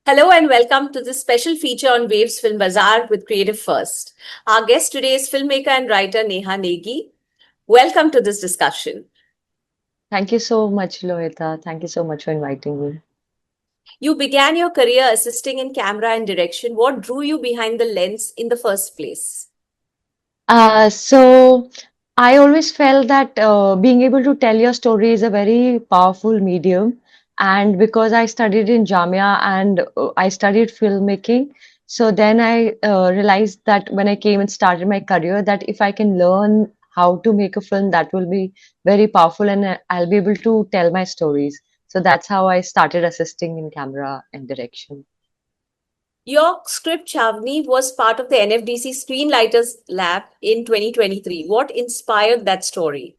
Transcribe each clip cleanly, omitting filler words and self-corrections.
Hello and welcome to this special feature on Waves Film Bazaar with Creative First. Our guest today is filmmaker and writer Neha Negi. Welcome to this discussion. Thank you so much, Lohita. Thank you so much for inviting me. You began your career assisting in camera and direction. What drew you behind the lens in the first place? So I always felt that being able to tell your story is a very powerful medium. And because I studied in Jamia and I studied filmmaking, so then I realized that when I came and started my career, that if I can learn how to make a film, that will be very powerful and I'll be able to tell my stories. So that's how I started assisting in camera and direction. Your script Chavni was part of the NFDC Screenwriters Lab in 2023. What inspired that story?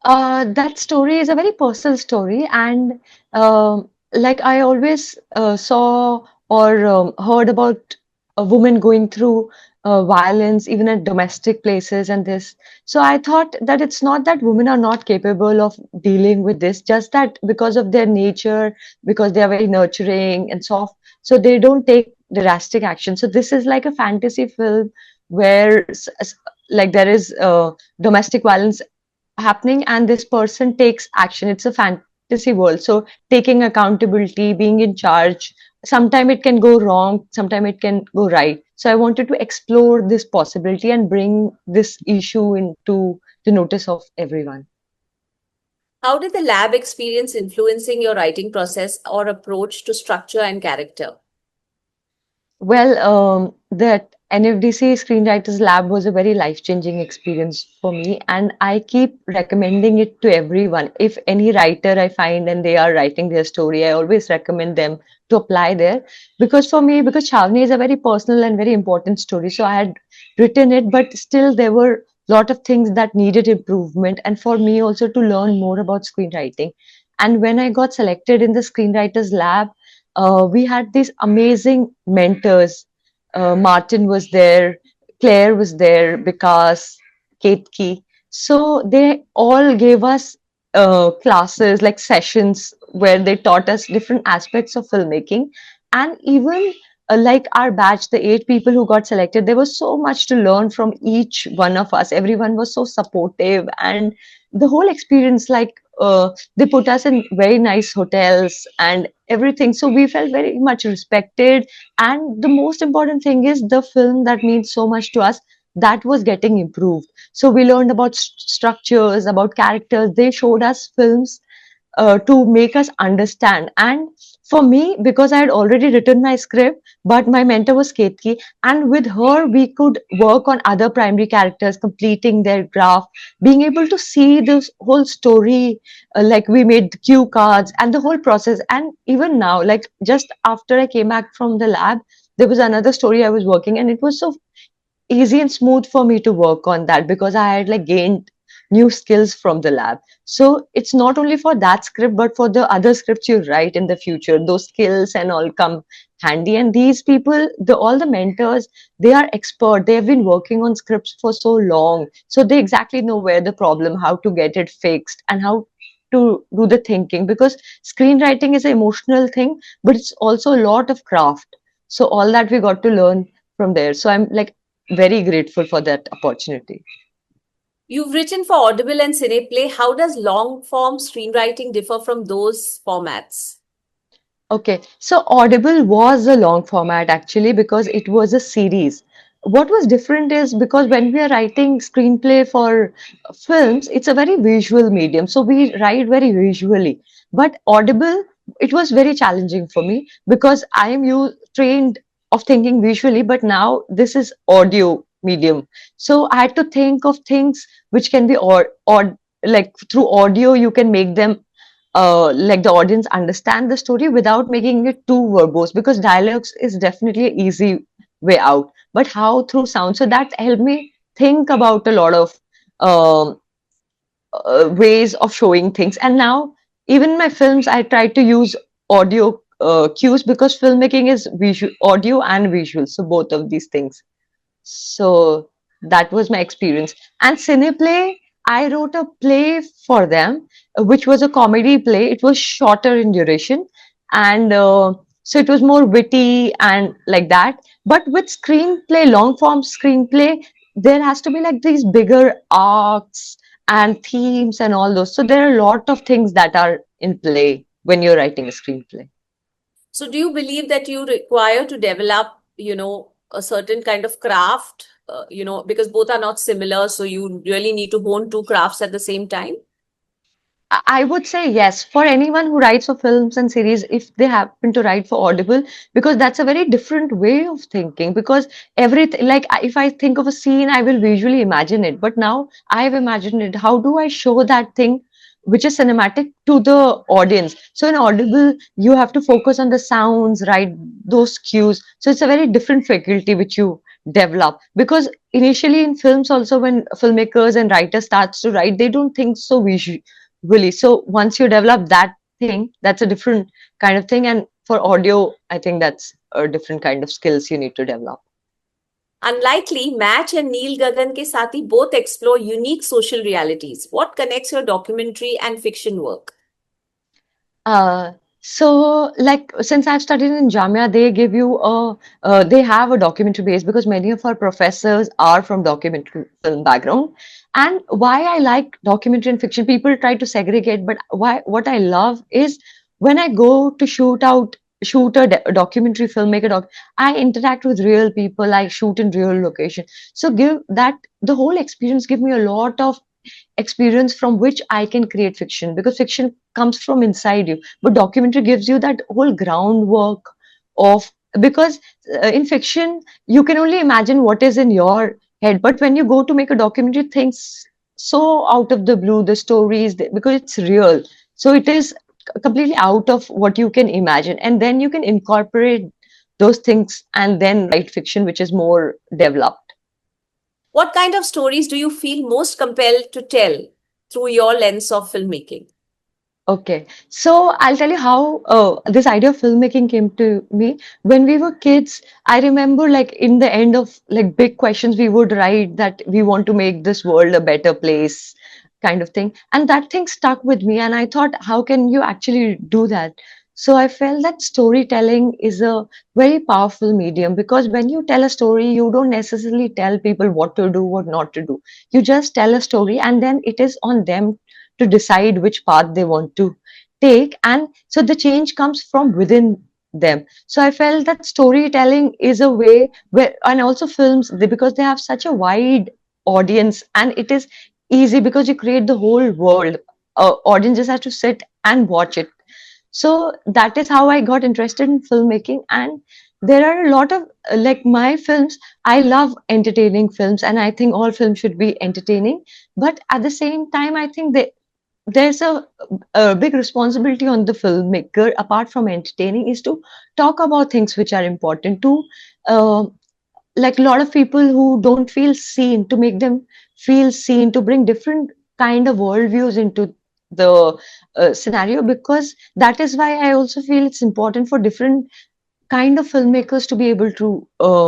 That story is a very personal story, and like I always saw or heard about a woman going through violence, even at domestic places, and this. So I thought that it's not that women are not capable of dealing with this, just that because of their nature, because they are very nurturing and soft, so they don't take drastic action. So this is like a fantasy film where, like, there is domestic violence happening and this person takes action. It's a fantasy world, so taking accountability, being in charge, sometime it can go wrong, sometime it can go right. So I wanted to explore this possibility and bring this issue into the notice of everyone. How did the lab experience influencing your writing process or approach to structure and character? Well, that NFDC Screenwriters Lab was a very life-changing experience for me, and I keep recommending it to everyone. If any writer I find and they are writing their story, I always recommend them to apply there. Because for me, because Chavni is a very personal and very important story, so I had written it, but still there were a lot of things that needed improvement, and for me also to learn more about screenwriting. And when I got selected in the Screenwriters Lab, we had these amazing mentors. Martin was there, Claire was there, Vikas, Ketki. So they all gave us classes, like sessions, where they taught us different aspects of filmmaking. And even like our batch, the 8 people who got selected, there was so much to learn from each one of us. Everyone was so supportive, and the whole experience, like, they put us in very nice hotels and everything. So we felt very much respected. And the most important thing is the film that means so much to us, that was getting improved. So we learned about structures, about characters. They showed us films to make us understand. And for me, because I had already written my script, but my mentor was Ketki, and with her, we could work on other primary characters, completing their graph, being able to see this whole story, like we made cue cards and the whole process. And even now, like just after I came back from the lab, there was another story I was working, and it was so easy and smooth for me to work on that because I had like gained new skills from the lab. So it's not only for that script, but for the other scripts you write in the future, those skills and all come handy. And these people, the all the mentors, they are expert. They have been working on scripts for so long. So they exactly know where the problem, how to get it fixed, and how to do the thinking, because screenwriting is an emotional thing, but it's also a lot of craft. So all that we got to learn from there. So I'm like very grateful for that opportunity. You've written for Audible and Cineplay. How does long form screenwriting differ from those formats? Okay, so Audible was a long format actually because it was a series. What was different is because when we are writing screenplay for films, it's a very visual medium. So we write very visually. But Audible, it was very challenging for me because I am trained of thinking visually, but now this is audio medium. So I had to think of things which can be or like through audio, you can make them like the audience understand the story without making it too verbose, because dialogues is definitely an easy way out, but how through sound. So that helped me think about a lot of um, ways of showing things. And now even in my films I try to use audio cues, because filmmaking is visual, audio and visual, so both of these things. So that was my experience. And Cineplay, I wrote a play for them, which was a comedy play. It was shorter in duration, and So it was more witty and like that. But with screenplay, long form screenplay, there has to be like these bigger arcs and themes and all those. So there are a lot of things that are in play when you're writing a screenplay. So do you believe that you require to develop, a certain kind of craft, because both are not similar, so you really need to hone two crafts at the same time? I would say yes for anyone who writes for films and series if they happen to write for Audible, because that's a very different way of thinking. Because everything, like if I think of a scene, I will visually imagine it. But now I have imagined it. How do I show that thing which is cinematic to the audience? So in Audible, you have to focus on the sounds, right? Those cues. So it's a very different faculty which you develop. Because initially in films also, when filmmakers and writers starts to write, they don't think so visually. So once you develop that thing, that's a different kind of thing. And for audio, I think that's a different kind of skills you need to develop. Unlikely, Match and Neil Gagan ke Saathi both explore unique social realities. What connects your documentary and fiction work? Uh, so like since I've studied in Jamia, they give you they have a documentary base because many of our professors are from documentary film background. And why I like documentary and fiction, people try to segregate, but why what I love is when I go to shoot a documentary film, make a doc, I interact with real people, I shoot in real location. So give that the whole experience give me a lot of experience from which I can create fiction, because fiction comes from inside you, but documentary gives you that whole groundwork of, because in fiction you can only imagine what is in your head, but when you go to make a documentary, things so out of the blue, the stories, because it's real, so it is completely out of what you can imagine, and then you can incorporate those things and then write fiction which is more developed. What kind of stories do you feel most compelled to tell through your lens of filmmaking? Okay, so I'll tell you how this idea of filmmaking came to me. When we were kids, I remember like in the end of like big questions, we would write that we want to make this world a better place, kind of thing. And that thing stuck with me. And I thought, how can you actually do that? So I felt that storytelling is a very powerful medium, because when you tell a story, you don't necessarily tell people what to do, what not to do. You just tell a story, and then it is on them to decide which path they want to take. And so the change comes from within them. So I felt that storytelling is a way where, and also films, because they have such a wide audience, and it is easy because you create the whole world. Audience just has to sit and watch it. So that is how I got interested in filmmaking. And there are a lot of like my films, I love entertaining films, and I think all films should be entertaining. But at the same time, I think there's a big responsibility on the filmmaker, apart from entertaining, is to talk about things which are important to uh, like a lot of people who don't feel seen, to make them feel seen, to bring different kind of worldviews into the scenario. Because that is why I also feel it's important for different kind of filmmakers to be able to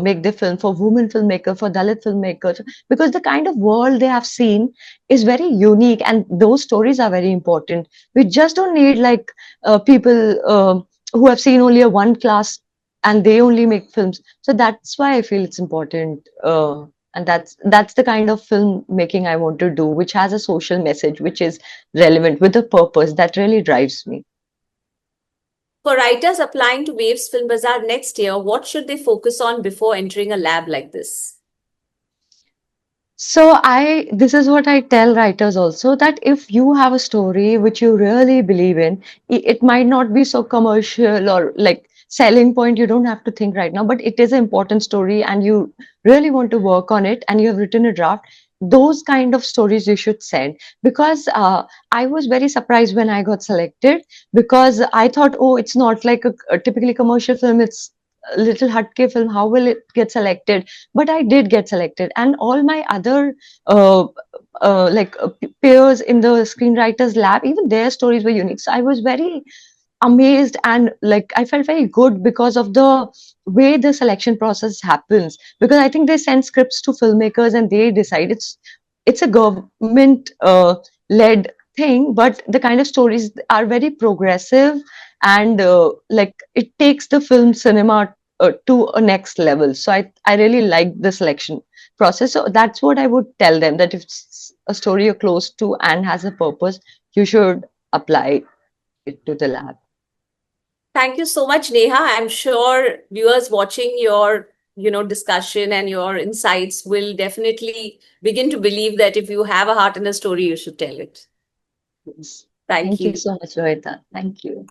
make their film, for women filmmaker, for Dalit filmmakers, because the kind of world they have seen is very unique, and those stories are very important. We just don't need like people who have seen only a one class and they only make films. So that's why I feel it's important. And that's the kind of filmmaking I want to do, which has a social message, which is relevant with a purpose that really drives me. For writers applying to Waves Film Bazaar next year, what should they focus on before entering a lab like this? So this is what I tell writers also, that if you have a story which you really believe in, it might not be so commercial or like selling point. You don't have to think right now, but it is an important story and you really want to work on it and you have written a draft. Those kind of stories you should send, because I was very surprised when I got selected, because I thought, oh, it's not like a typically commercial film. It's a little hatke film. How will it get selected? But I did get selected, and all my other uh, peers in the screenwriters lab, even their stories were unique. So I was very amazed, and like I felt very good because of the way the selection process happens. Because I think they send scripts to filmmakers and they decide. It's a government led thing, but the kind of stories are very progressive, and like it takes the film cinema to a next level. So I really like the selection process. So that's what I would tell them, that if it's a story you're close to and has a purpose, you should apply it to the lab. Thank you so much, Neha. I'm sure viewers watching your, discussion and your insights will definitely begin to believe that if you have a heart in a story, you should tell it. Yes. Thank Thank you you. so much, Rohita. Thank you.